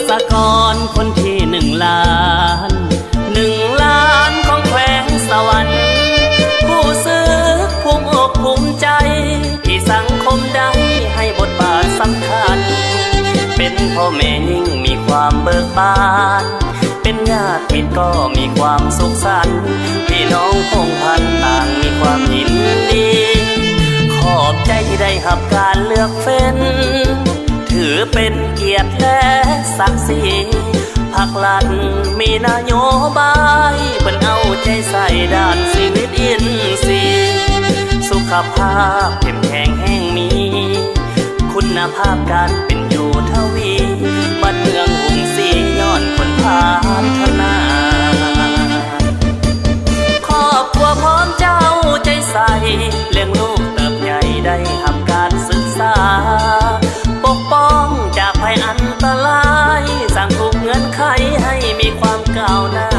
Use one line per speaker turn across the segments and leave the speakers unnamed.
สกรคนที่1 ล้านของแขวงสวรรค์ผู้ซื้อภูมิอกภูมิใจที่สังคมได้ให้บทบาทสำคัญเป็นพ่อแม่ยิ่งมีความเบิกบานเป็นญาติมิตรก็มีความสุขสันต์พี่น้องพงพันต่างมีความยินดีขอบใจที่ได้รับการเลือกเฟ้นถือเป็นเกียรติและศักดิ์ศรีภาครัฐมีนโยบายเพิ่นเอาใจใส่ด้านชีวิตอินทรีย์สุขภาพเข้มแข็งแห่งมีคุณภาพการเป็นอยู่ทวีบ้านเมืองหุ่งสีย้อนคนพัฒนาครอบครัวพร้อมเจ้าใจใส่เลี้ยงลูกเติบใหญ่ได้ทำการศึกษาปกป้องจากภัยอันตรายสร้างทุกเงื่อนไขให้มีความก้าวหน้า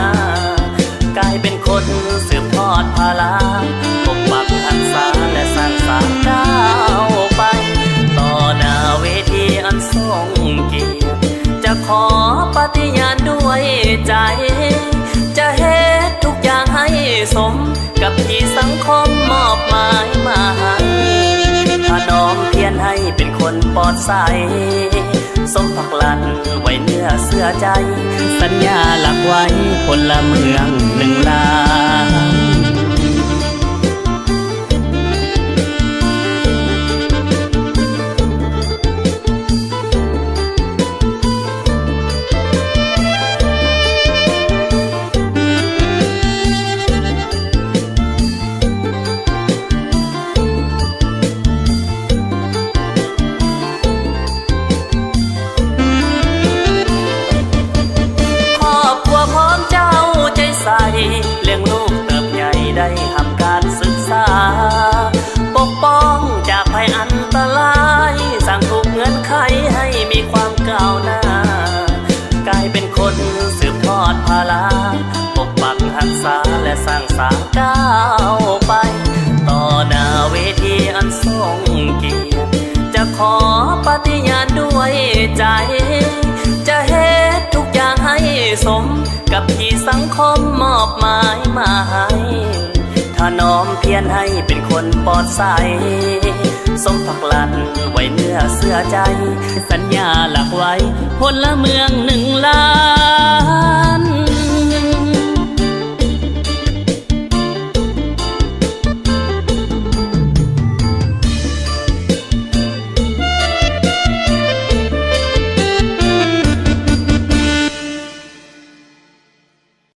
กลายเป็นคนสืบทอดภาลาปกปักรักษาและสร้างสรรค์ก้าวไปต่อหน้าเวทีอันทรงเกียรติจะขอปฏิญาณด้วยใจจะเฮ็ดทุกอย่างให้สมกับที่สังคมมอบหมายมาให้ถ้าน้อมเพียรให้เป็นคนปลอดใสสมพักลันไว้เนื้อเสื้อใจสัญญาหลักไว้พลเมือง1 ล้านเลี้ยงลูกเติบใหญ่ได้ทำการศึกษาปกป้องจากภัยอันตรายสร้างทุกเงื่อนไขให้มีความก้าวหน้ากลายเป็นคนสืบทอดภาลาปกปักรักษาและสร้างสรรค์ก้าวไปต่อหน้าเวทีอันทรงเกียรติจะขอปฏิญาณด้วยใจจะเฮ็ดทุกอย่างให้สมกับที่สังคมมอบหมายมาให้ถ้าน้อมเพียรให้เป็นคนปลอดใสสมพักลันไว้เนื้อเสื้อใจสัญญาหลักไว้พลเมือง1 ล้าน